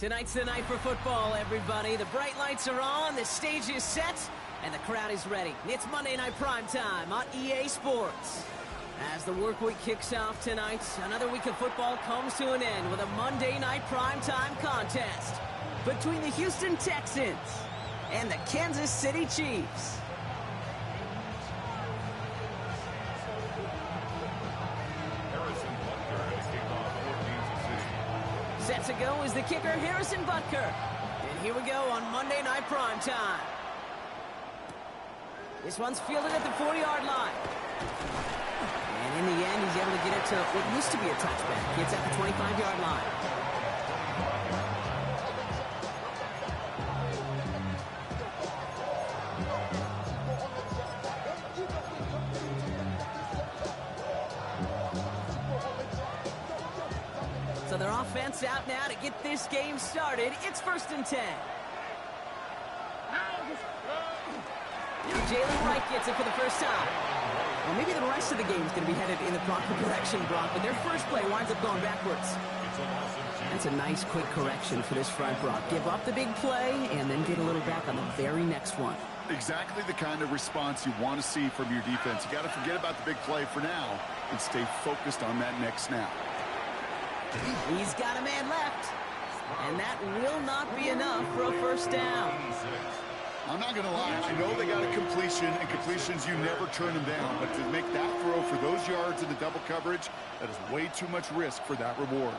Tonight's the night for football, everybody. The bright lights are on, the stage is set, and the crowd is ready. It's Monday Night Primetime on EA Sports. As the work week kicks off tonight, another week of football comes to an end with a Monday Night Primetime contest between the Houston Texans and the Kansas City Chiefs. Set to go is the kicker, Harrison Butker. And here we go on Monday Night Primetime. This one's fielded at the 40-yard line. And in the end, he's able to get it to what used to be a touchback. It's at the 25-yard line. So their offense out now to get this game started. It's 1st and 10. Now Jalen Wright gets it for the first time. Well, maybe the rest of the game is going to be headed in the proper direction, Brock, but their first play winds up going backwards. That's a nice, quick correction for this front, Brock. Give up the big play and then get a little back on the very next one. Exactly the kind of response you want to see from your defense. You got to forget about the big play for now and stay focused on that next snap. He's got a man left, and that will not be enough for a first down. I'm not going to lie. I know they got a completion, and completions, you never turn them down. But to make that throw for those yards in the double coverage, that is way too much risk for that reward.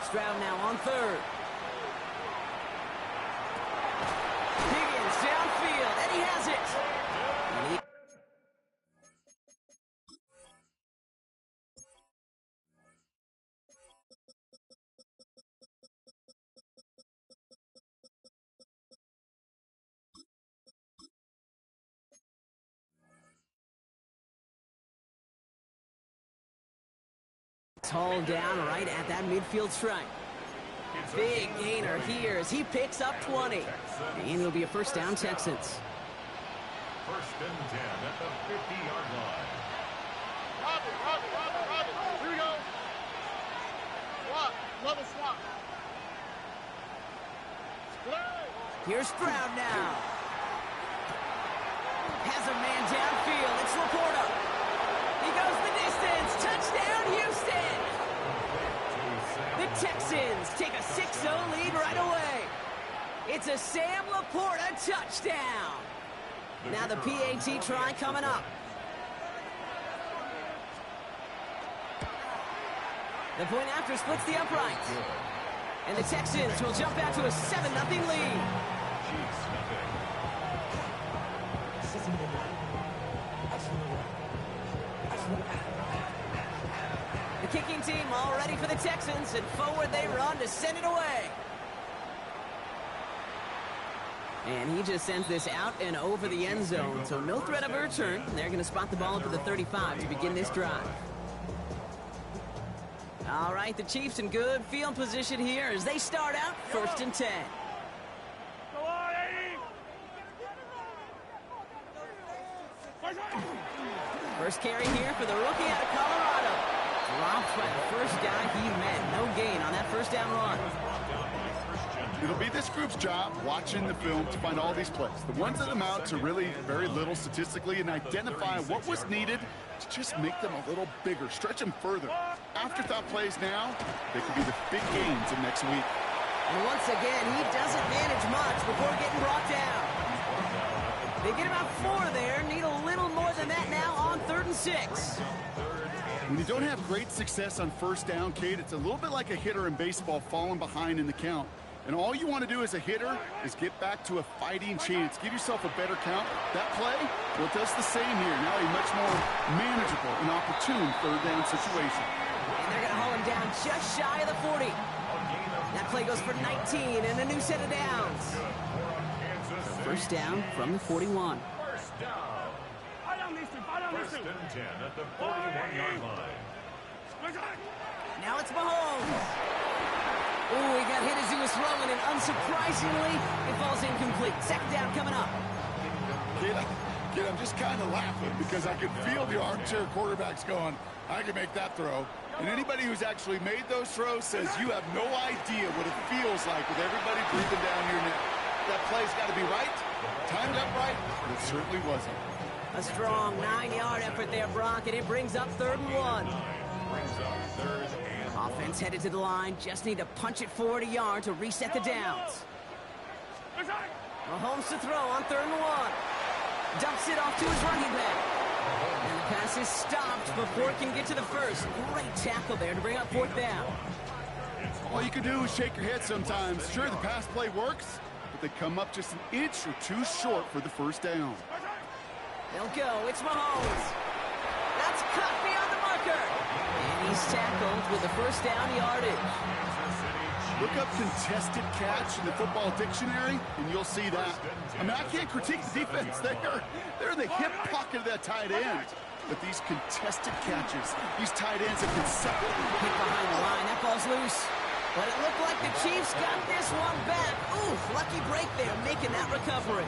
Stroud now on third. Higgins downfield, and he has it. And he hauled down right at that midfield stripe. Big gainer here as he picks up 20. And it'll be a first down, Texans. First and 10 at the 50-yard line. Robin. Here we go. Swap. Level swap. Here's Stroud now. Has a man downfield. It's Laporta. He goes the distance. Touchdown, Houston. The Texans take a 6-0 lead right away. It's a Sam Laporta touchdown. Now the PAT try coming up. The point after splits the uprights. And the Texans will jump out to a 7-0 lead. The kicking team all ready for the Texans, and forward they run to send it away. And he just sends this out and over the end zone, so no threat of a return. They're going to spot the ball up at the 35 to begin this drive. All right, the Chiefs in good field position here as they start out first and 10. First carry here for the rookie out of Colorado. Dropped by the first guy he met. No gain on that first down run. It'll be this group's job watching the film to find all these plays. The ones that amount to really very little statistically and identify what was needed to just make them a little bigger, stretch them further. Afterthought plays now, they could be the big gains of next week. And once again, he doesn't manage much before getting brought down. They get about 4 there, need a little more than that now on 3rd and 6. When you don't have great success on first down, Kate, it's a little bit like a hitter in baseball falling behind in the count. And all you want to do as a hitter is get back to a fighting chance. Give yourself a better count. That play, well, it does the same here. Now a much more manageable and opportune 3rd down situation. And they're going to haul him down just shy of the 40. That play goes for 19 and a new set of downs. First down from the 41. First down. First and 10 at the 41-yard line. Now it's Mahomes. Ooh, he got hit as he was throwing, and unsurprisingly, it falls incomplete. Second down coming up. Kid, I'm just kind of laughing because I can feel the armchair quarterbacks going, I can make that throw. And anybody who's actually made those throws says you have no idea what it feels like with everybody breathing down your neck. That play's got to be right, timed up right, but it certainly wasn't. A strong 9-yard effort there, Brock, and it brings up 3rd and 1. Offense headed to the line, just need to punch it forward a yard to reset the downs. Mahomes to throw on 3rd and 1. Dumps it off to his running back. And the pass is stopped before it can get to the first. Great tackle there to bring up 4th down. All you can do is shake your head sometimes. Sure, the pass play works, but they come up just an inch or two short for the first down. They'll go. It's Mahomes. That's cut beyond the marker. And he's tackled with the first down yardage. Look up contested catch in the football dictionary, and you'll see that. I mean, I can't critique the defense. They're the hip pocket of that tight end. But these contested catches, these tight ends have been separate. Hit behind the line. That ball's loose. But it looked like the Chiefs got this one back. Ooh, lucky break there, making that recovery.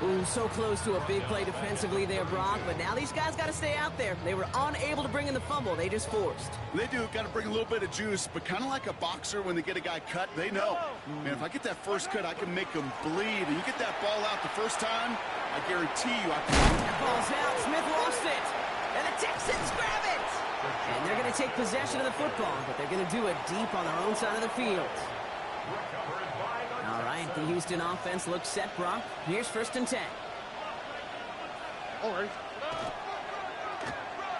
Ooh, so close to a big play defensively there, Brock. But now these guys got to stay out there. They were unable to bring in the fumble. They just forced. They do. Got to bring a little bit of juice, but kind of like a boxer when they get a guy cut, they know. Man, if I get that first cut, I can make him bleed. And you get that ball out the first time, I guarantee you I can. That ball's out. Smith lost it. And the Texans grab it. And they're going to take possession of the football, but they're going to do it deep on their own side of the field. All right, the Houston offense looks set, Brock. Here's 1st and 10. All right.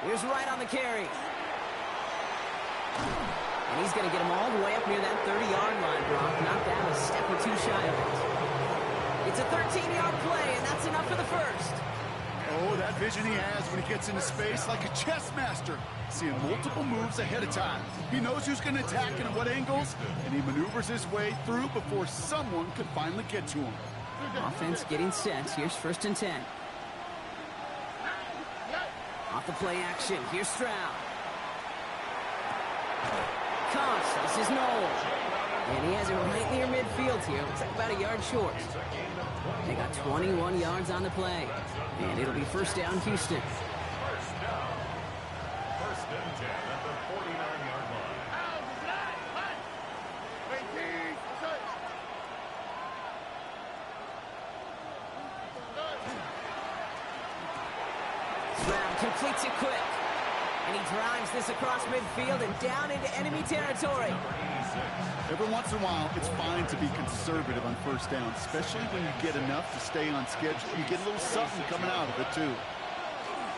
Here's Wright on the carry. And he's going to get him all the way up near that 30-yard line, Brock. Knocked down a step or two shy of it. It's a 13-yard play, and that's enough for the first. Oh, that vision he has when he gets into space like a chess master, seeing multiple moves ahead of time. He knows who's going to attack and at what angles, and he maneuvers his way through before someone can finally get to him. Offense getting set. Here's 1st and 10. Off the play action. Here's Stroud. Cost. This is Noel. And he has it right near midfield here. Looks like about a yard short. They got 21 yards on the play. And it'll be 1st down, Houston. 1st and 10 at the 49-yard line. Stroud completes it quick. And he drives this across midfield and down into enemy territory. Every once in a while, it's fine to be conservative on 1st down, especially when you get enough to stay on schedule. You get a little something coming out of it, too.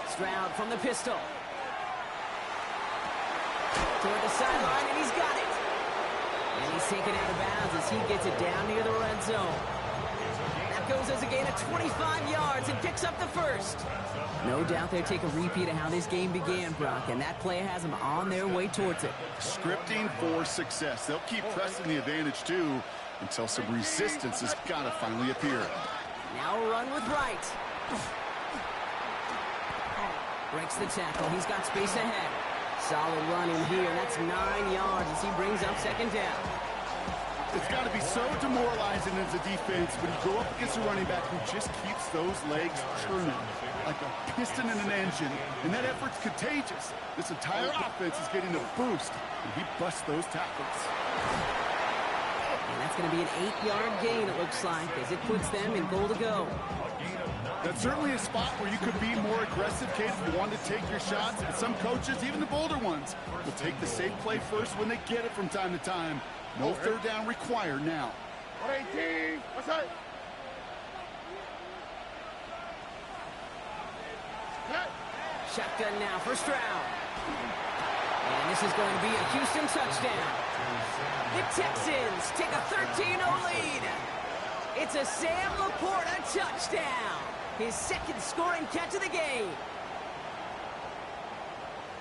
Stroud from the pistol. Toward the sideline, and he's got it. And he's taken out of bounds as he gets it down near the red zone. That goes as a gain of 25 yards and picks up the first. No doubt they'll take a repeat of how this game began, Brock, and that play has them on their way towards it. Scripting for success. They'll keep pressing the advantage, too, until some resistance has got to finally appear. Now a run with Wright. Breaks the tackle. He's got space ahead. Solid run in here. That's 9 yards as he brings up 2nd down. It's got to be so demoralizing as a defense when you go up against a running back who just keeps those legs churning like a piston in an engine, and that effort's contagious. This entire offense is getting a boost, and he busts those tackles. And that's going to be an 8-yard gain, it looks like, as it puts them in goal to go. That's certainly a spot where you could be more aggressive, Kate, if you want to take your shots. And some coaches, even the bolder ones, will take the safe play first when they get it from time to time. No 3rd down required now. 118. What's that? Shotgun now for Stroud. And this is going to be a Houston touchdown. The Texans take a 13-0 lead. It's a Sam Laporta touchdown. His 2nd scoring catch of the game.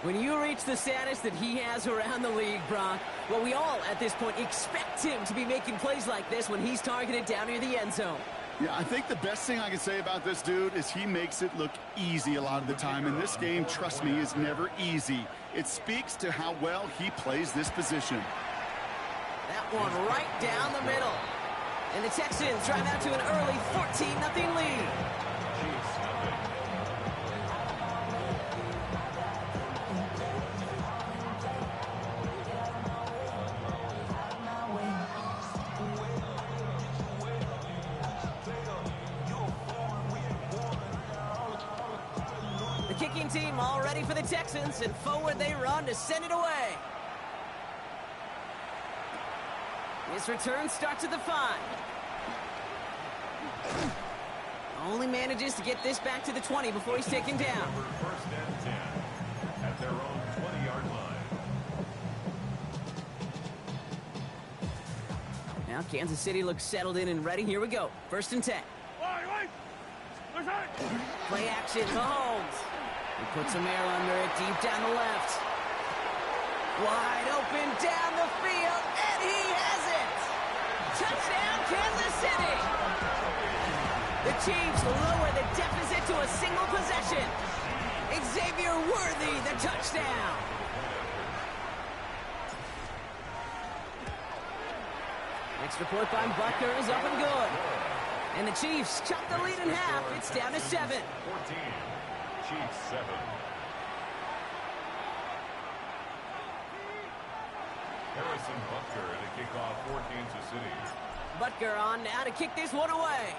When you reach the status that he has around the league, Brock, well, we all, at this point, expect him to be making plays like this when he's targeted down near the end zone. Yeah, I think the best thing I can say about this dude is he makes it look easy a lot of the time. And this game, trust me, is never easy. It speaks to how well he plays this position. That one right down the middle. And the Texans drive out to an early 14-0 lead. The kicking team all ready for the Texans, and forward they run to send it away. His return starts at the 5. Only manages to get this back to the 20 before he's taken down. 1st and 10 at their own 20-yard line. Now Kansas City looks settled in and ready. Here we go. 1st and 10. Play action, Mahomes. He puts some air under it, deep down the left. Wide open down the field, and he has it! Touchdown, Kansas City! The Chiefs lower the deficit to a single possession. Xavier Worthy, the touchdown. Extra point by Butker is up and good. And the Chiefs chop the lead in half. It's down to 7. 14. Chiefs 7. Harrison Butker at a kickoff for Kansas City. Butker on now to kick this one away.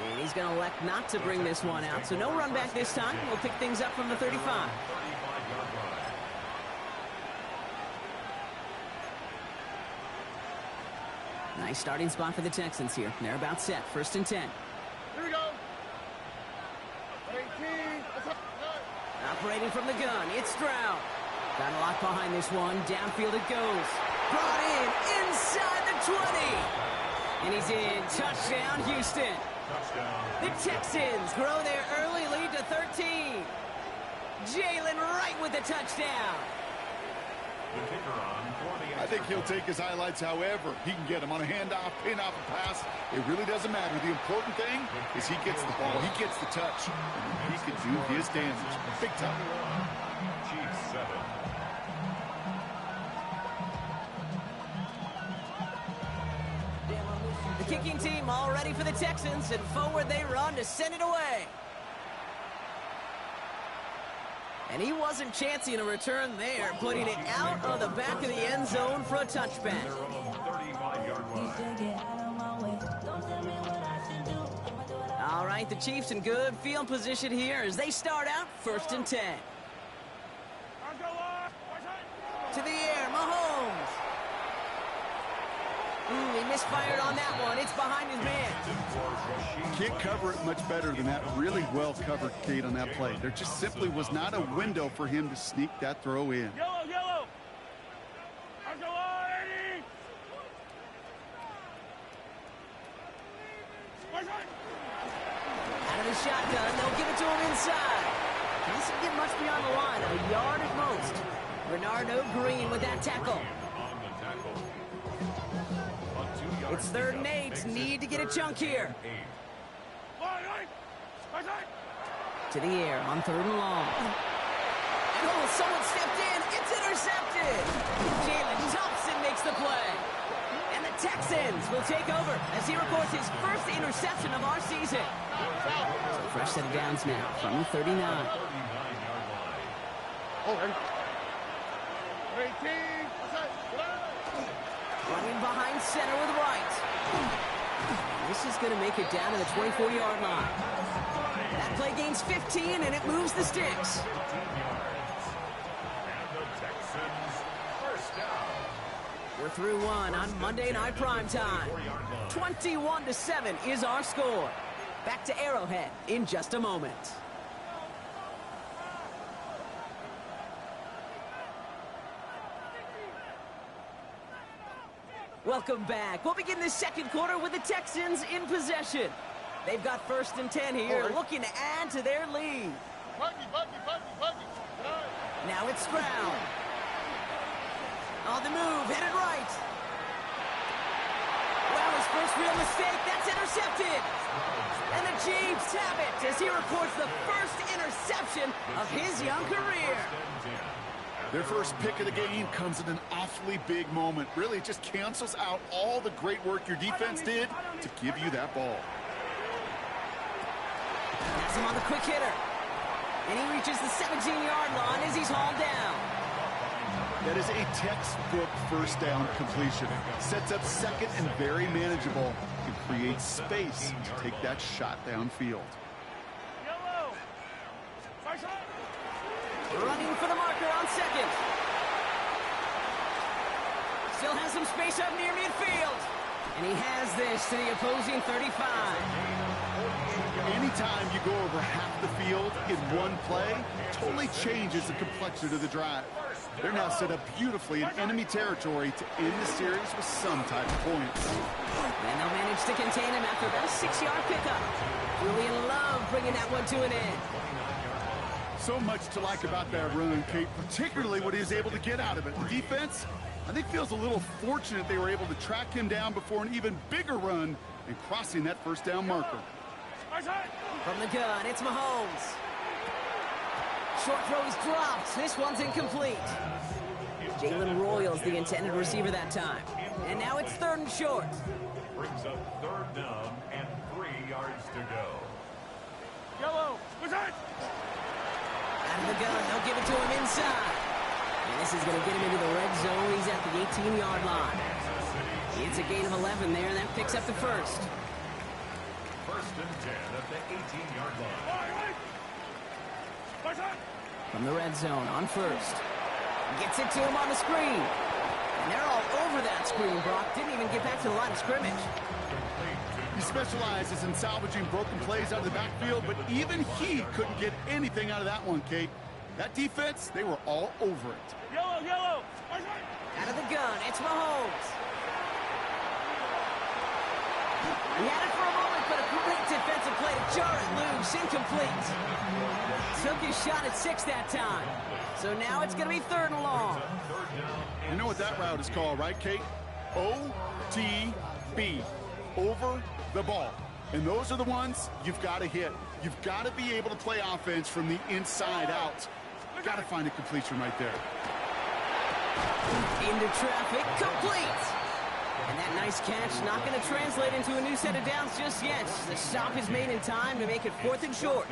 And he's going to elect not to bring this one out, so no run back this time. We'll pick things up from the 35. 35-yard line. Nice starting spot for the Texans here. They're about set. 1st and 10. Here we go. 18. Operating from the gun, it's Stroud. Got a lot behind this one. Downfield it goes. Brought in inside the 20. And he's in. Touchdown, Houston. Touchdown. The Texans grow their early lead to 13. Jalen Wright with the touchdown. The kicker on for the I think he'll take his highlights however he can get them on a handoff, pin off a pass. It really doesn't matter. The important thing is he gets the ball, he gets the touch, and he can do his damage. Big time. Chiefs 7. The kicking team all ready for the Texans, and forward they run to send it away. And he wasn't chancing a return there, putting it out of the back of the end zone for a touchback. Their own 35-yard line. All right, the Chiefs in good field position here as they start out 1st and 10. To the air, Mahomes. He misfired on that one. It's behind his man. Can't cover it much better than that. Really well covered, Kate, on that play. There just simply was not a window for him to sneak that throw in. Yellow. Out of the shotgun, they'll give it to him inside. He doesn't get much beyond the line, a yard at most. Bernardo Green with that tackle. On the tackle. It's 3rd and 8. Need to get a chunk here. To the air on 3rd and long. Oh, someone stepped in. It's intercepted. Jalen Thompson makes the play. And the Texans will take over as he records his first interception of our season. So fresh set of downs now from the 39. 39-yard line. 18. Running behind center with Wright. This is going to make it down to the 24-yard line. That play gains 15, and it moves the sticks. 15 yards. And the Texans first down. We're through one on Monday Night Primetime. 21-7 is our score. Back to Arrowhead in just a moment. Welcome back. We'll begin the second quarter with the Texans in possession. They've got 1st and 10 here, looking to add to their lead. Buggy. Now it's Stroud. On the move, headed right. Well, his first real mistake, that's intercepted. And the Chiefs have it as he records the first interception of his young career. Their first pick of the game comes at an awfully big moment. Really, it just cancels out all the great work your defense did to give you that ball. That's him on the quick hitter. And he reaches the 17-yard line as he's hauled down. That is a textbook first down completion. Sets up second and very manageable and creates space to take that shot downfield. Running for the marker on second. Still has some space up near midfield. And he has this to the opposing 35. Anytime you go over half the field in one play, totally changes the complexion of the drive. They're now set up beautifully in enemy territory to end the series with some type of points. And they'll manage to contain him after that 6-yard pickup. Julian Love bringing that one to an end. So much to like about that run, Kate, particularly what he was able to get out of it. The defense, I think, feels a little fortunate they were able to track him down before an even bigger run and crossing that first down marker. From the gun, it's Mahomes. Short throw is dropped. This one's incomplete. Jalen Royals the intended receiver that time. And now it's 3rd and short. Brings up 3rd down and 3 yards to go. Yellow. What's that? Out of the gun, they'll give it to him inside. And this is going to get him into the red zone. He's at the 18-yard line. It's a gain of 11 there, and that picks up the first. 1st and 10 at the 18-yard line. What's that? From the red zone on first. Gets it to him on the screen. And they're all over that screen, Brock. Didn't even get back to the line of scrimmage. He specializes in salvaging broken plays out of the backfield, but even he couldn't get anything out of that one, Kate. That defense, they were all over it. Yellow, yellow. What's that? Out of the gun, it's Mahomes. He had it for a moment, but a great defensive play to jar it loose, incomplete. Took his shot at 6 that time. So now it's going to be 3rd and long. You know what that route is called, right, Kate? OTB, over the ball. And those are the ones you've got to hit. You've got to be able to play offense from the inside out. Got to find a completion right there. Into traffic, complete. And that nice catch not going to translate into a new set of downs just yet. The stop is made in time to make it 4th and short.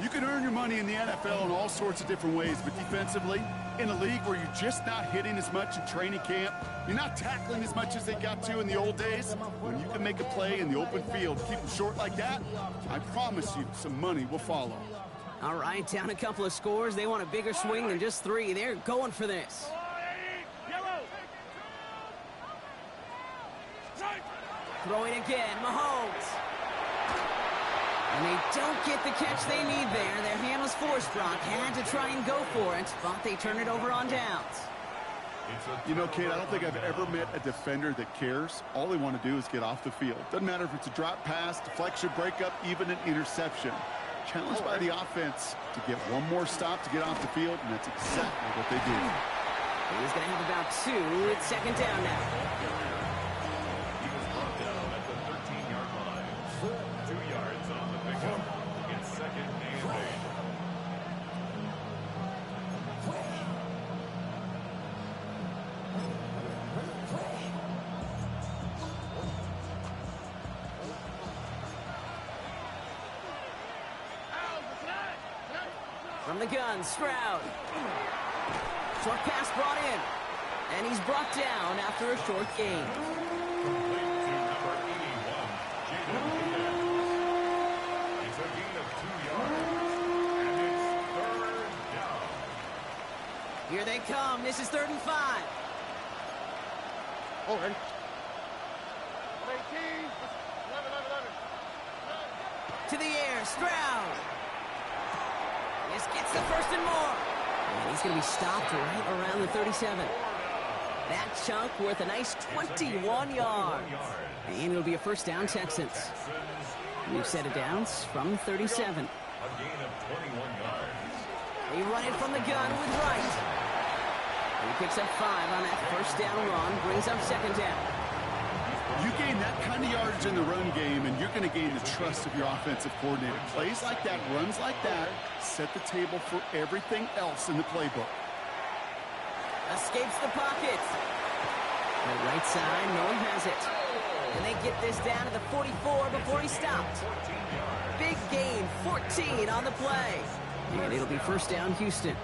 You can earn your money in the NFL in all sorts of different ways, but defensively, in a league where you're just not hitting as much in training camp, you're not tackling as much as they got to in the old days, when you can make a play in the open field, keep them short like that, I promise you some money will follow. All right, down a couple of scores. They want a bigger swing than just 3. They're going for this. Yellow. Throwing again, Mahomes. And they don't get the catch they need there. Their hand was forced, Brock. Had to try and go for it, but they turn it over on downs. You know, Kate, I don't think I've ever met a defender that cares. All they want to do is get off the field. Doesn't matter if it's a drop pass, deflection, breakup, even an interception. Challenged by the offense to get one more stop to get off the field, and that's exactly what they do. He's going to have about 2. It's 2nd down now. He was brought down at the 13-yard line. 2 yards on the pickup. It's 2nd and 8. From the gun, Stroud. Short pass brought in. And he's brought down after a short gain. Complete to number 81, Jaden Peters. It's a gain of 2 yards, and it's 3rd down. Here they come. This is 3rd and 5. Over. 18. 11. To the air, Stroud. This gets the 1st and more. And he's going to be stopped right around the 37. That chunk worth a nice 21 yards. And it'll be a 1st down, Texans. New set of downs from 37. A gain of 21 yards. They run it from the gun with Wright. He picks up 5 on that 1st down run, brings up 2nd down. You gain that kind of yardage in the run game, and you're going to gain the trust of your offensive coordinator. Plays like that, runs like that, set the table for everything else in the playbook. Escapes the pocket. The right side, no one has it. And they get this down to the 44 before he stopped. Big gain, 14 on the play. And it'll be 1st down, Houston.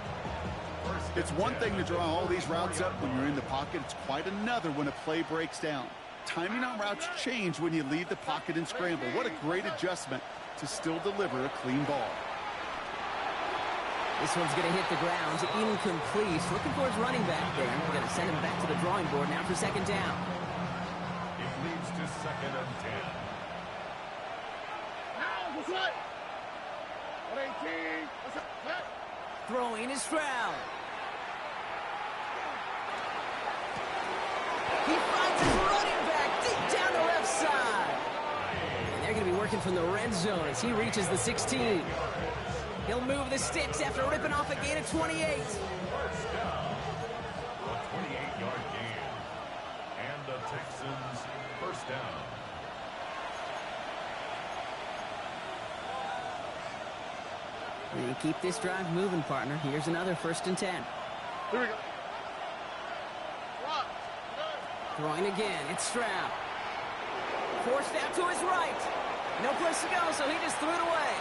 It's one thing to draw all these routes up when you're in the pocket. It's quite another when a play breaks down. Timing on routes change when you leave the pocket and scramble. What a great adjustment to still deliver a clean ball. This one's going to hit the ground, incomplete. Looking for his running back there. We're going to send him back to the drawing board now for 2nd down. It leads to 2nd and 10. Now, what's that? 18. What's that? Throwing is Stroud. He finds his running back deep down the left side. And they're going to be working from the red zone as he reaches the 16. He'll move the sticks after ripping off a gain of 28. 1st down. A 28-yard gain. And the Texans 1st down. And keep this drive moving, partner. Here's another 1st and 10. Here we go. Throwing again. It's Stroud. Forced out to his right. No place to go, so he just threw it away.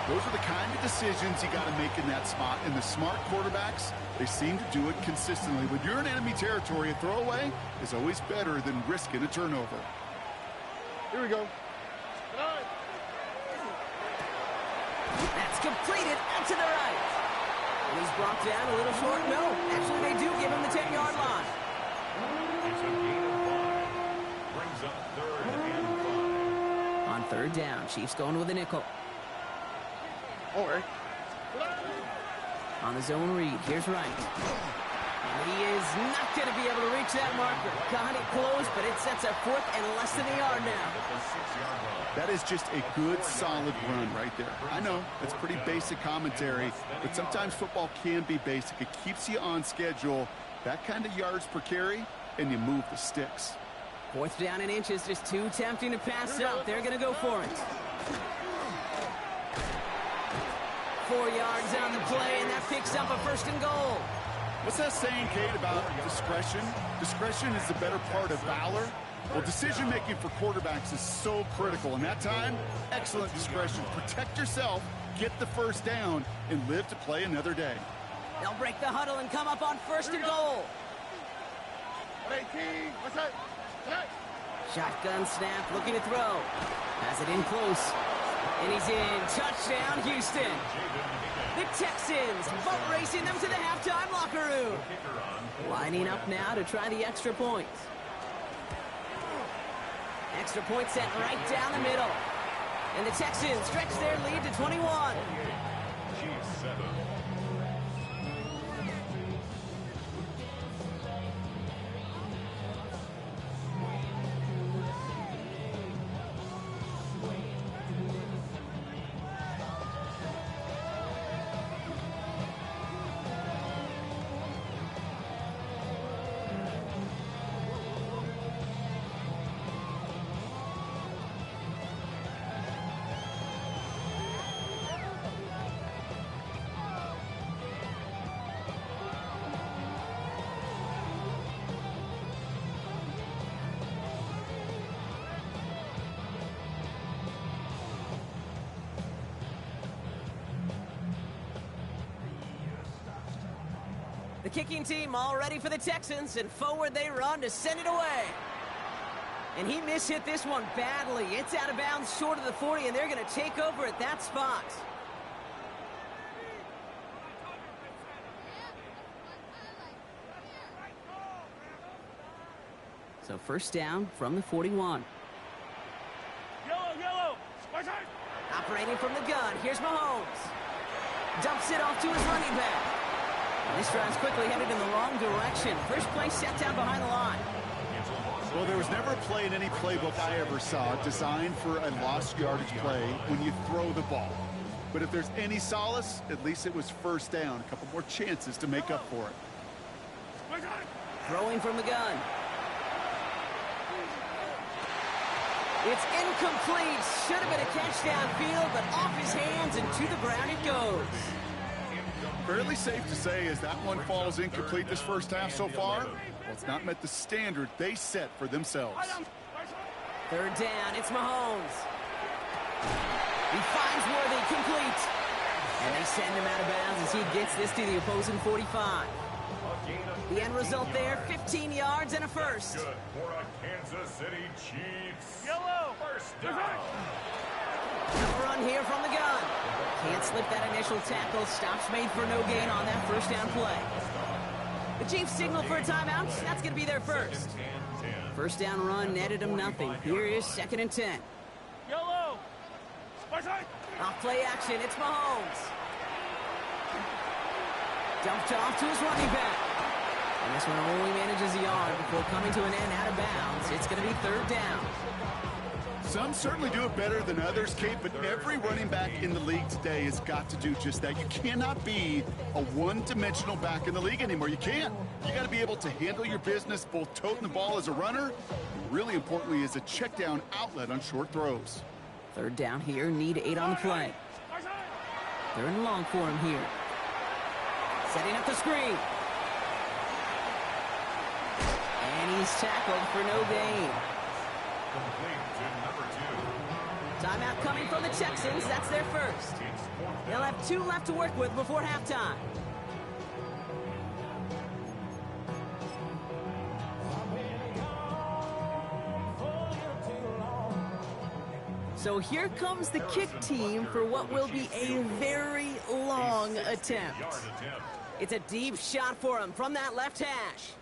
Those are the kind of decisions you got to make in that spot. And the smart quarterbacks, they seem to do it consistently. When you're in enemy territory, a throwaway is always better than risking a turnover. Here we go. That's completed out to the right. And he's brought down a little short. No, actually they do give him the 10-yard line. It's a gain of 5. Brings up 3rd and 5. On 3rd down, Chiefs going with a nickel. All right. On the zone read, here's Wright. And he is not going to be able to reach that marker. Got it close, but it sets a 4th and less than a yard now. That is just a good, solid run right there. I know, that's pretty basic commentary, but sometimes football can be basic. It keeps you on schedule, that kind of yards per carry, and you move the sticks. 4th down and inches, just too tempting to pass up. They're going to go for it. 4 yards on the play, and that picks up a 1st and goal. What's that saying, Kate, about discretion? Discretion is the better part of valor. Well, decision-making for quarterbacks is so critical. And that time, excellent discretion. Protect yourself, get the 1st down, and live to play another day. They'll break the huddle and come up on 1st and goal. Shotgun snap, looking to throw. Has it in close. And he's in. Touchdown, Houston. The Texans boat racing them to the halftime locker room. Lining up now to try the extra point. Extra point set right down the middle. And the Texans stretch their lead to 21. Chiefs 7. The kicking team all ready for the Texans, and forward they run to send it away. And he mishit this one badly. It's out of bounds short of the 40, and they're going to take over at that spot. So 1st down from the 41. Yellow. Operating from the gun, here's Mahomes. Dumps it off to his running back. This drive's quickly headed in the wrong direction. First play set down behind the line. Well, there was never a play in any playbook I ever saw designed for a lost yardage play when you throw the ball. But if there's any solace, at least it was 1st down. A couple more chances to make up for it. Throwing from the gun. It's incomplete. Should have been a catch downfield, but off his hands and to the ground it goes. Fairly safe to say as that one falls incomplete this 1st half so far, well, it's not met the standard they set for themselves. 3rd down, it's Mahomes. He finds Worthy, complete. And they send him out of bounds as he gets this to the opposing 45. The end result there, 15 yards and a 1st. Good for a Kansas City Chiefs. Yellow. 1st down. A run here from the gun. Can't slip that initial tackle. Stops made for no gain on that 1st down play. The Chiefs signal for a timeout. That's going to be their 1st. 1st down run netted them nothing. Here is 2nd and 10. Yellow. Off play action. It's Mahomes. Dumped off to his running back. And this one only manages a yard before coming to an end out of bounds. It's going to be 3rd down. Some certainly do it better than others, Kate, but every running back in the league today has got to do just that. You cannot be a one-dimensional back in the league anymore. You can't. You got to be able to handle your business, both toting the ball as a runner, and really importantly as a check-down outlet on short throws. 3rd down here, need 8 on the play. 3rd and long for him here. Setting up the screen. And he's tackled for no gain. Complete to number 2. Timeout coming from the Texans. That's their first. They'll have 2 left to work with before halftime. So here comes the kick team for what will be a very long attempt. It's a deep shot for him from that left hash.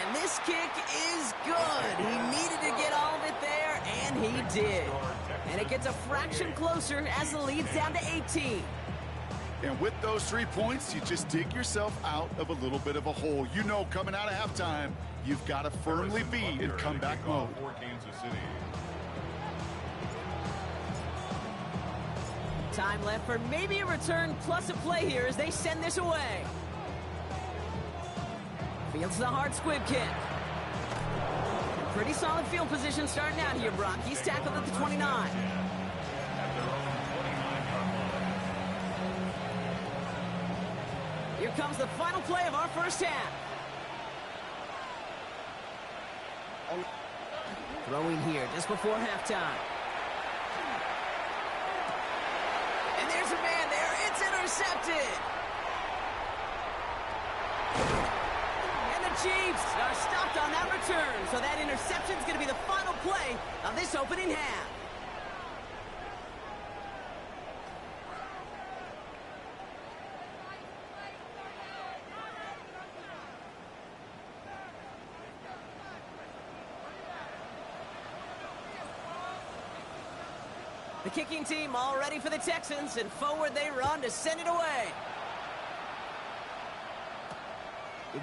And this kick is good. He needed to get all of it there, and he did. And it gets a fraction closer as the lead's down to 18. And with those 3 points, you just dig yourself out of a little bit of a hole. You know, coming out of halftime, you've got to firmly be in comeback mode. For Kansas City. Time left for maybe a return plus a play here as they send this away. Fields the hard squib kick. Pretty solid field position starting out here, Brock. He's tackled at the 29. Here comes the final play of our first half. Throwing here just before halftime. And there's a man there. It's intercepted. And the Chiefs are stopped on that return. So that interception is going to be the final play of this opening half. The kicking team all ready for the Texans, and forward they run to send it away.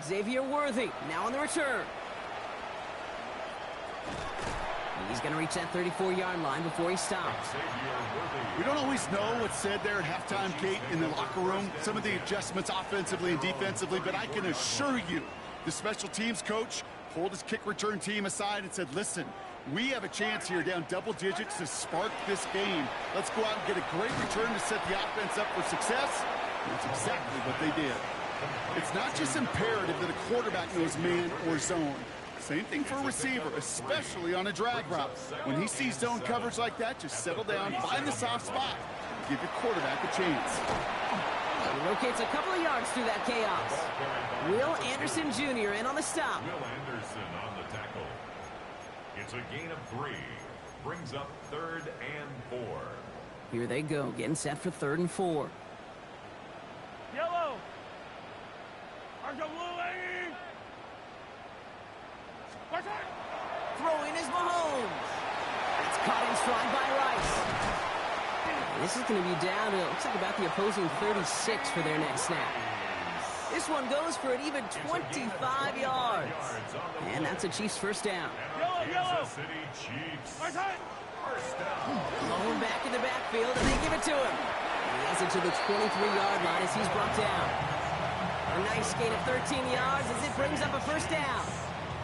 Xavier Worthy now on the return. He's going to reach that 34-yard line before he stops. We don't always know what's said there at halftime, Kate, in the locker room. Some of the adjustments offensively and defensively, but I can assure you the special teams coach pulled his kick return team aside and said, listen, we have a chance here down double digits to spark this game. Let's go out and get a great return to set the offense up for success. And that's exactly what they did. It's not just imperative that a quarterback knows man or zone. Same thing for a receiver, especially on a drag route. When he sees zone coverage like that, just settle down, find the soft spot, and give your quarterback a chance. He rotates a couple of yards through that chaos. Will Anderson Jr. in on the stop. Will Anderson on the tackle. It's a gain of 3. Brings up 3rd and 4. Here they go, getting set for 3rd and 4. Yellow. Argo blue, lady. Throwing is Mahomes. It's caught in stride by Rice. This is going to be down to, looks like about the opposing 36 for their next snap. This one goes for an even 25 yards. And that's a Chiefs first down. Kansas City Chiefs. First down. Going back in the backfield, and they give it to him. He has it to the 23-yard line as he's brought down. A nice gain of 13 yards as it brings up a first down.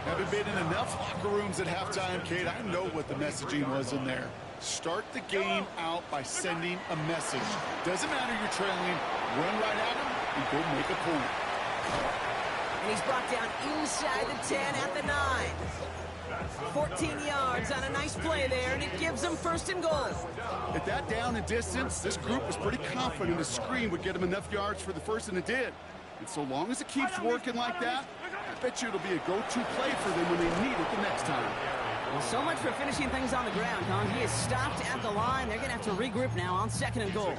Haven't been in enough locker rooms at halftime, Kate. I know what the messaging was in there. Start the game out by sending a message. Doesn't matter you're trailing, run right at him and go make a point. And he's brought down inside the 10 at the 9. 14 yards on a nice play there, and it gives them 1st and goal. At that down and distance, this group was pretty confident a screen would get them enough yards for the first, and it did. And so long as it keeps working like that, I bet you it'll be a go-to play for them when they need it the next time. Well, so much for finishing things on the ground, Con. He is stopped at the line. They're going to have to regroup now on 2nd and goal.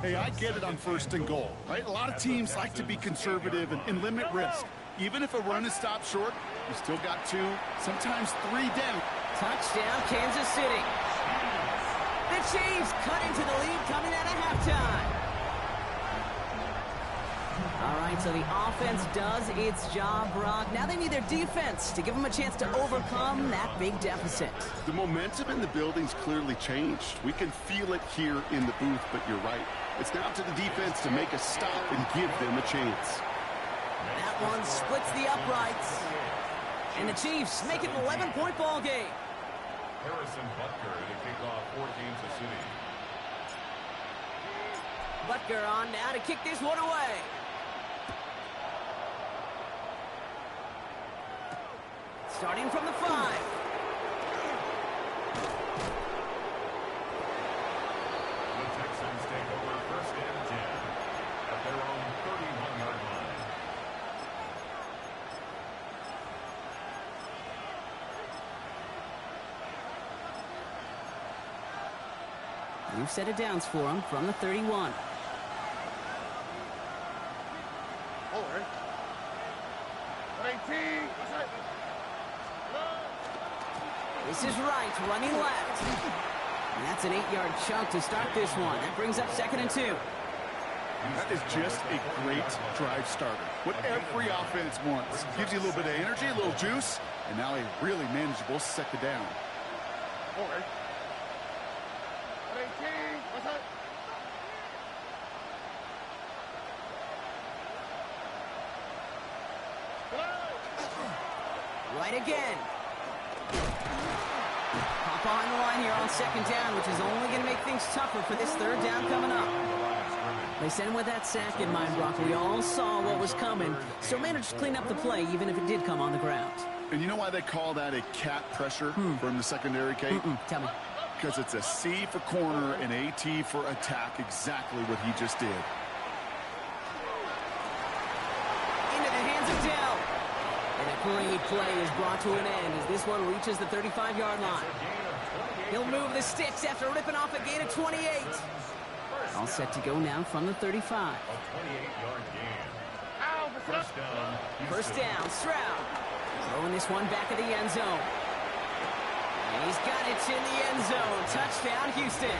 Hey, I get it on 1st and goal, right? A lot of teams like to be conservative and limit risk. Even if a run is stopped short, you still got 2, sometimes 3 down. Touchdown, Kansas City. The Chiefs cut into the lead coming out of halftime. All right, so the offense does its job, Brock. Now they need their defense to give them a chance to overcome that big deficit. The momentum in the building's clearly changed. We can feel it here in the booth, but you're right. It's now to the defense to make a stop and give them a chance. That one splits the uprights. And the Chiefs make it an 11-point ball game. Harrison Butker to kick off for Kansas City. Butker on now to kick this one away. Starting from the 5. The Texans take over first and 10 at their own 31-yard line. New set of downs for him from the 31. Forward. 18. This is right, running left. And that's an 8-yard chunk to start this one. That brings up 2nd and 2. That is just a great drive starter. What every offense wants. Gives you a little bit of energy, a little juice, and now a really manageable 2nd down. Forward. 18. Right again. Pop on the line here on 2nd down, which is only going to make things tougher for this 3rd down coming up. They sent him with that sack in mind, Brock. We all saw what was coming, so managed to clean up the play, even if it did come on the ground. And you know why they call that a cat pressure from the secondary, Kate? Tell me. Because it's a C for corner and a T for attack, exactly what he just did. Into the hands of Dell. And a great play is brought to an end as this one reaches the 35-yard line. He'll move the sticks after ripping off a gain of 28. All set to go now from the 35. A 28-yard gain. First down. First down, Stroud. Throwing this one back of the end zone. And he's got it in the end zone. Touchdown, Houston.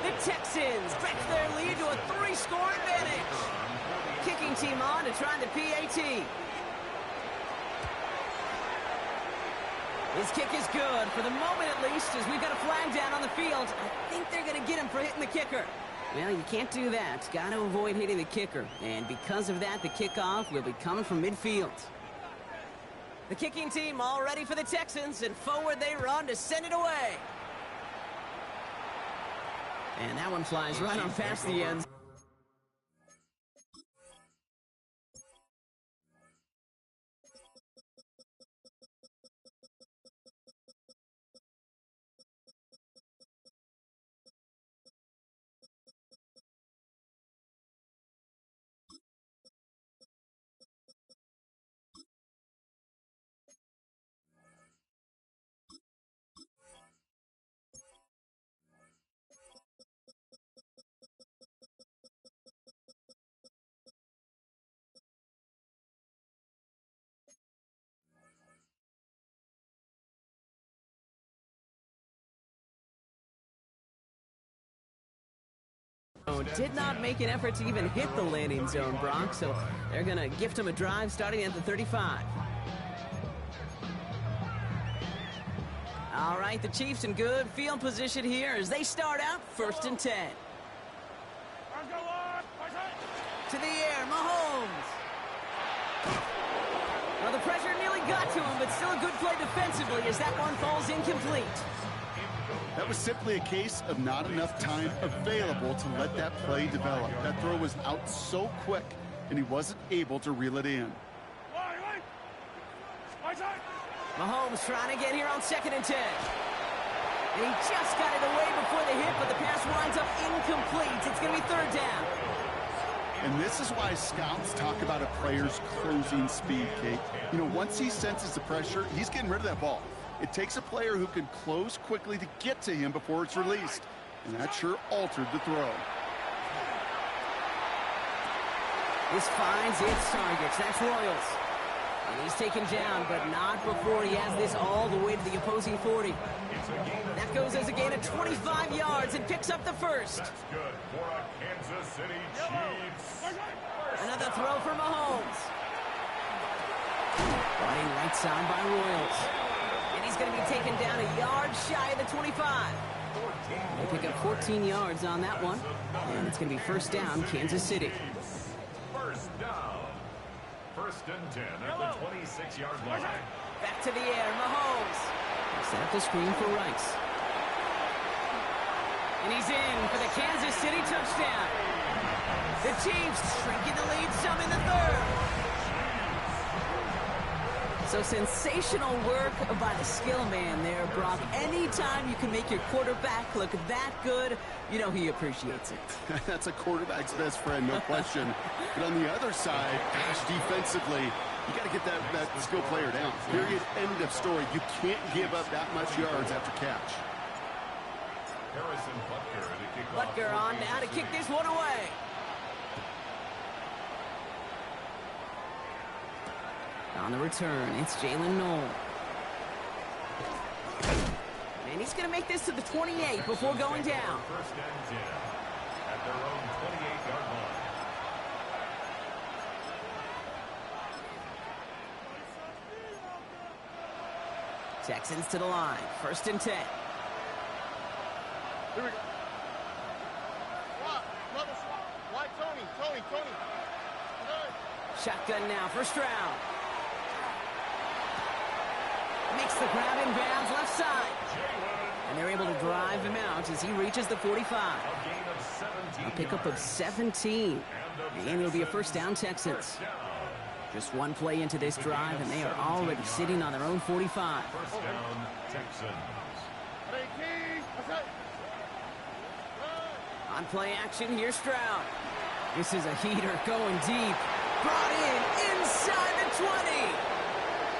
The Texans stretch their lead to a 3-score advantage. Kicking team on to try the PAT. His kick is good, for the moment at least, as we've got a flag down on the field. I think they're going to get him for hitting the kicker. Well, you can't do that. Got to avoid hitting the kicker. And because of that, the kickoff will be coming from midfield. The kicking team all ready for the Texans, and forward they run to send it away. And that one flies right on past the end. Did not make an effort to even hit the landing zone, Brock, so they're going to gift him a drive starting at the 35. All right, the Chiefs in good field position here as they start out 1st and 10. To the air, Mahomes. Well, the pressure nearly got to him, but still a good play defensively as that one falls incomplete. That was simply a case of not enough time available to let that play develop. That throw was out so quick, and he wasn't able to reel it in. Mahomes trying to get here on 2nd and 10. And he just got it away before the hit, but the pass winds up incomplete. It's going to be 3rd down. And this is why scouts talk about a player's closing speed, Kate. You know, once he senses the pressure, he's getting rid of that ball. It takes a player who can close quickly to get to him before it's released. And that sure altered the throw. This finds its targets. That's Royals. And he's taken down, but not before he has this all the way to the opposing 40. That goes as a gain of 25 yards and picks up the first. That's good for a Kansas City Chiefs. Another throw for Mahomes. Running right side by Royals. And he's going to be taken down a yard shy of the 25. They pick up 14 yards on that one. And it's going to be 1st down, Kansas City. First down. 1st and 10 at the 26-yard line. Back to the air, Mahomes. Set up the screen for Rice. And he's in for the Kansas City touchdown. the Chiefs, shrinking the lead some in the third. So sensational work by the skill man there, Brock. Anytime you can make your quarterback look that good, you know he appreciates it. That's a quarterback's best friend, no question. But on the other side, gosh, defensively, you got to get that skill player down. Period. End of story. You can't give up that much yards after catch. Harrison Butker to kick off. Butker on now to kick this one away. On the return, it's Jalen Noel. And he's going to make this to the 28 before going down. First and 10 at their own 28-yard line. Texans to the line. First and 10. Here we go. Swap. Another swap. Why Tony? Good. Shotgun now, first round. Makes the grab in bounds left side. And they're able to drive him out as he reaches the 45. A gain of 17 A pickup of 17. And it'll be a first down, Texans. Just one play into this drive, and they are already sitting on their own 45. First down, Texans. Hey, Keys. That's it. On play action, here's Stroud. This is a heater going deep. Brought in inside the 20.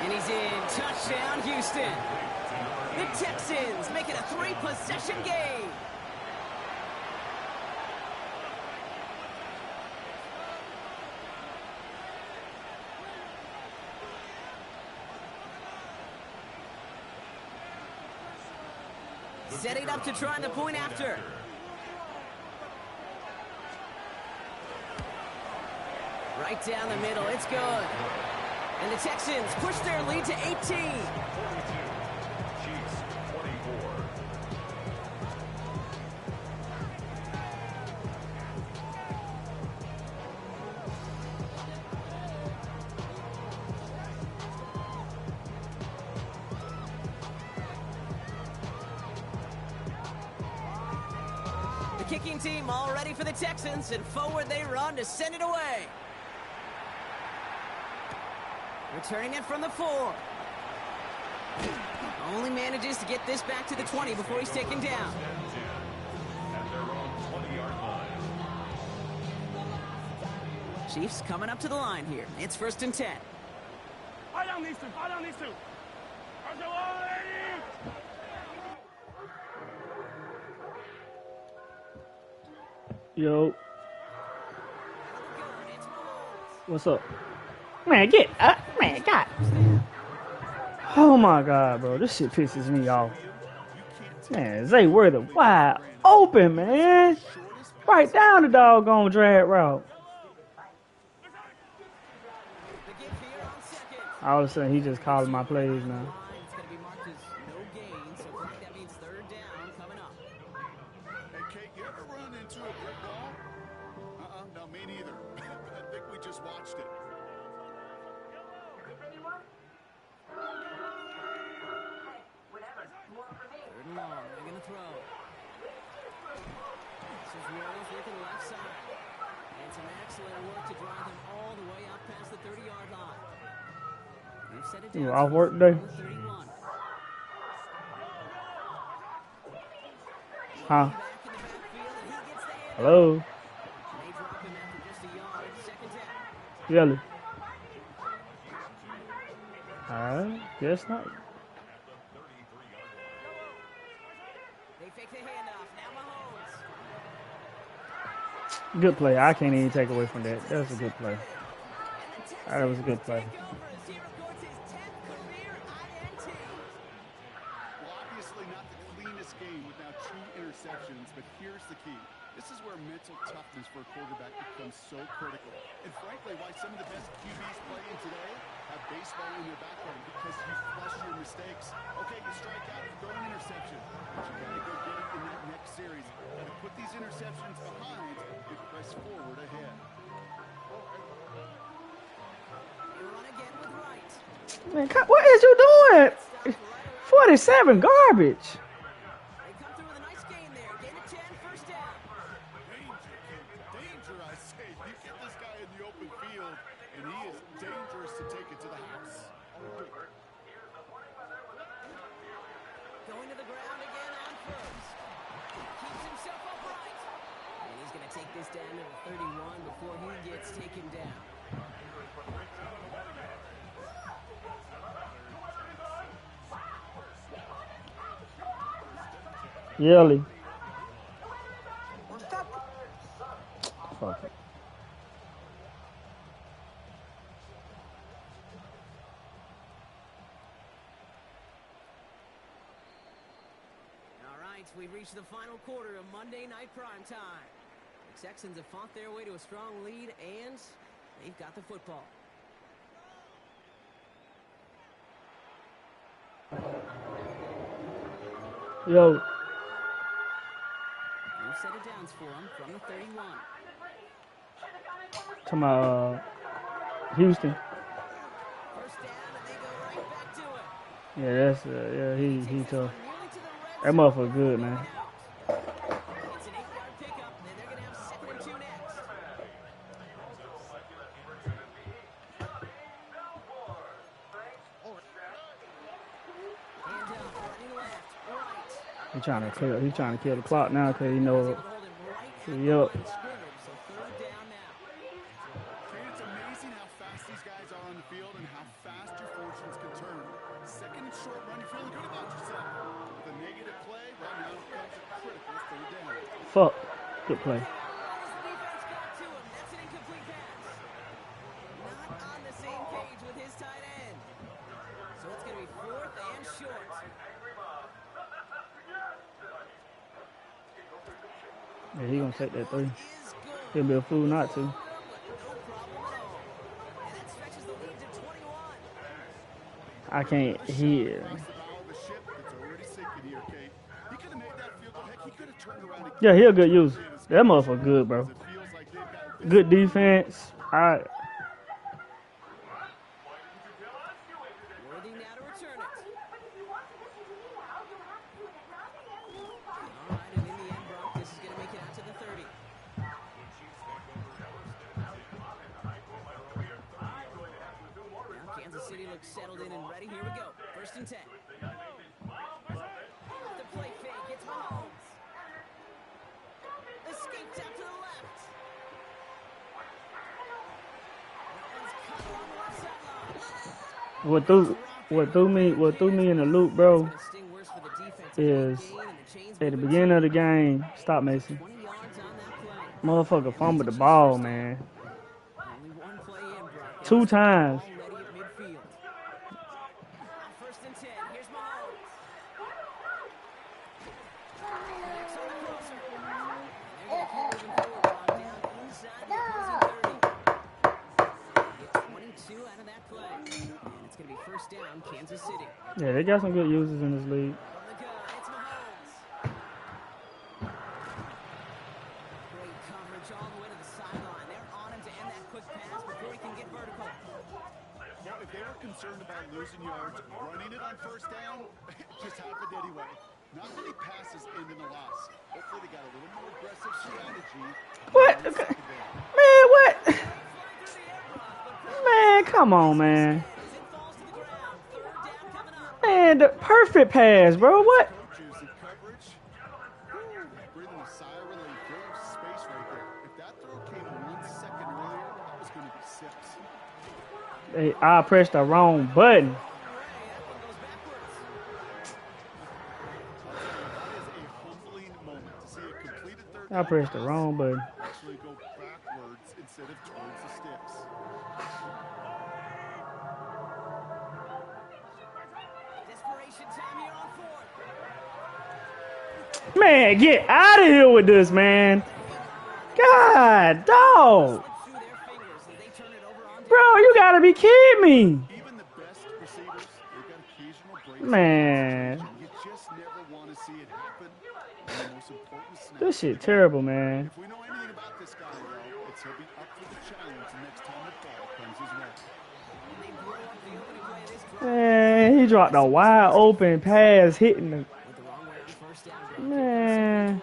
And he's in. Touchdown, Houston. The Texans make it a 3-possession game. Setting up to try the point after. Right down the middle, it's good. And the Texans push their lead to 18. 42. Chiefs 24. The kicking team all ready for the Texans, and forward they run to send it away. Returning it from the 4. Only manages to get this back to the 20 before he's taken down. At their own 20-yard line. Chiefs coming up to the line here. It's first and 10. Fight on these two. Yo. What's up? Man, get up. Man, God. Oh my God, bro. This shit pisses me off. Man, Zay Worthy wide open, man. Right down the doggone drag route. All of a sudden, he just calling my plays now. It's going to be marked as no gain, so that means third down coming up. Hey, Kate, you ever run into a brick wall? No, me neither. I think we just watched it. Third and long, they're going to throw. This is Rose looking left side. And some excellent work to drive them all the way up past the 30-yard line. They've set it down. You off work today? 31. Huh? Back in the backfield, and he gets the hand. Hello? They drop him after just a yard. Second down. Really? Alright, guess not. They fake the handoff. Now Mahomes. Good play. I can't even take away from that. That was a good play. That was a good play. Well, obviously not the cleanest game without 2 interceptions, but here's the key. This is where mental toughness for a quarterback becomes so critical. And frankly, why some of the best QBs playing today have baseball in their background, because you flush your mistakes. Okay, you strike out, you throw an interception, but you got to go get it in that next series. Got to put these interceptions behind and press forward ahead. Man, what is you doing? 47 garbage. They come through with a nice gain there. Gain of 10, first down. Danger I say, you get this guy in the open field, and he is dangerous to take it to the house. Going to the ground again on first. Keeps himself upright. And he's going to take this down to the 31 before he gets taken down. Yelly. Fuck it. All right, we've reached the final quarter of Monday Night Primetime. The Texans have fought their way to a strong lead, and they've got the football. Yo. New set of downs for him from the 31. To my Houston. First down, and they go right back to it. Yeah, that's yeah. He Takes this tough. one nearly to the red That zone. motherfucker good, man. It's an 8-yard pickup, and they're going to have 2nd and 2 next. Hand up, running left, right. He's trying to kill the clock now because he knows. Able to hold him right at the Yup. line of scrimmage, so 3rd down now. Kate, it's amazing how fast these guys are on the field and how fast your fortunes can turn. Second and short run, you're feeling good about yourself. With a negative play, right now comes a critical 3rd down. Fuck. Good play. As the defense got to him, that's an incomplete pass. Not on the same page with his tight end. So it's going to be 4th and short. Yeah, he gonna take that 3. Is good. He'll be a fool not to. No problem at all. And that stretches the lead to 21. I can't hear. Across the bow of a ship that's already sinking here, Kate. He could have made that field goal. Heck, he could have turned around and Yeah, he a good user. That motherfucker good, bro. it feels like they've got Good defense. Alright. Worthy now to return it. All right, and in the end, Brock, this is going to make it out to the 30. Now Kansas City looks settled in and ready. Here we go. 1st and 10. The play fake. It's Mahomes. Escapes out to the left. That one's cut along the left sideline. What threw me in the loop, bro, Gonna sting worse for the defense. is Gain and the chains at the moving. beginning of the game. Stop, Mason. 20 yards on that play. Motherfucker fumbled the ball, man. Only one play in, Brock. 2 times. Already at midfield. On 1st and 10, here's Mahomes. Connects on the crosser. And they're going to keep moving forward, Brock, down inside the opposing 30. Get 22 out of that play. And it's going to be 1st down, Kansas City. Yeah, they got some good users in this league. From the gun, it's Mahomes. Great coverage all the way to the sideline. They're on him to end that quick pass before he can get vertical. Well, if they were concerned about losing yards, running it on 1st down, it just happened anyway. Not many passes end in a loss. Hopefully they got a little more aggressive strategy. What? on Okay. 2nd down. Man, what? Flying through the air, Brock, but Man, come on, man. as it falls to the ground. 3rd down coming up. Man, the perfect pass, bro. What? Coaches in coverage, breathing a sigh of relief. There's space right there. If that throw came 1 second earlier, that was going to be 6. Hey, I pressed the wrong button. That one goes backwards. That is a humbling moment to see a completed 3rd I down pressed the pass wrong button. actually go backwards instead of towards the sticks. Desperation time here on 4th. Man, get out of here with this, man. God, dog. Slip through their fingers as they turn it over on Bro, you gotta be kidding me. Even the best receivers, they've got occasional breaks. Man, You just never want to see it happen. And the most important snap. this shit terrible, man. If we know anything about this guy, though, it's he'll be up for the challenge next time the ball comes his way. And they blow up the opening play of this drive Man, he dropped a wide open pass hitting the with the wrong way on 1st down. Brock. man.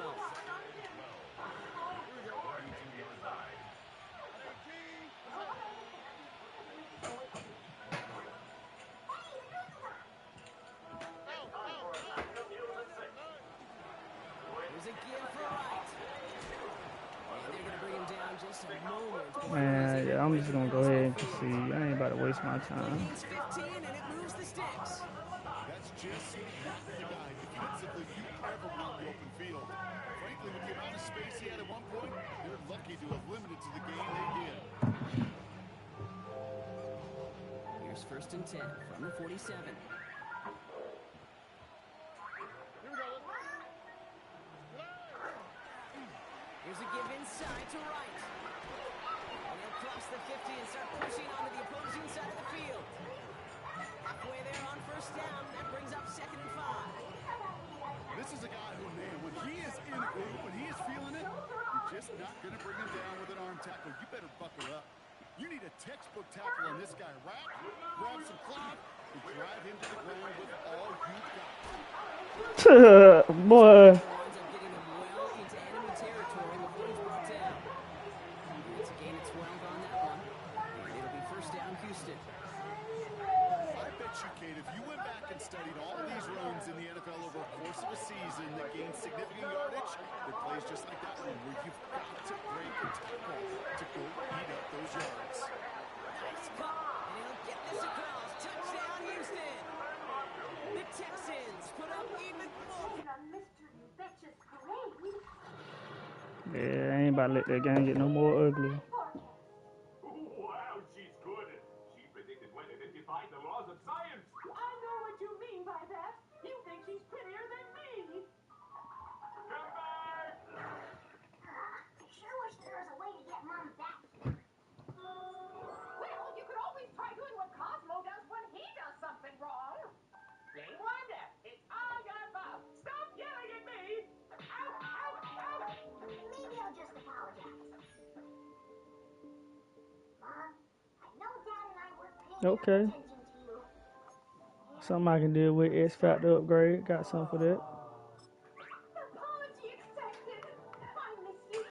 I'm just gonna go ahead and concede. I ain't about to waste my time. Gains 15 and it moves the sticks. That's just not the guy defensively you ever want in the open field. Frankly, with the amount of space he had at one point, they're lucky to have limited to the game they did. Here's 1st and 10 from the 47. Here's a give inside to Wright. And he'll cross the 50 and start pushing onto the opposing side of the field. Halfway there on 1st down. That brings up 2nd and 5. This is a guy who, man, when he is in a group, when he is feeling it, you're just not going to bring him down with an arm tackle. You better buckle up. You need a textbook tackle on this guy. Wrap, grab some cloth, and drive him to the ground with all you've got. Boy. Winds up getting him well into enemy territory before he's brought down. It's a gain of 12 on that one. And it'll be 1st down Houston. I bet you, Kate, if you went back and studied all of these runs in the NFL over a course of a season that gained significant yardage, there plays just like that one where you've got to break a tackle to go eat up those yards. Nice call, and he'll get this across. Touchdown, Houston. The Texans put up even more. Yeah, I ain't about to let that game get no more ugly. Wow, she's good. She predicted when and it defied the laws of science. I know what you mean by that. You think she's prettier than me. Come back! I sure wish there was a way to get Mom back. Well, you could always try doing what Cosmo does when he does something wrong. Hey, Wanda, it's all your fault. Stop yelling at me. Ow, ow, ow. Maybe I'll just apologize. Mom, I know Dad and I weren't paying Okay. enough attention to you. Something I can deal with. X Factor upgrade. Got something for that.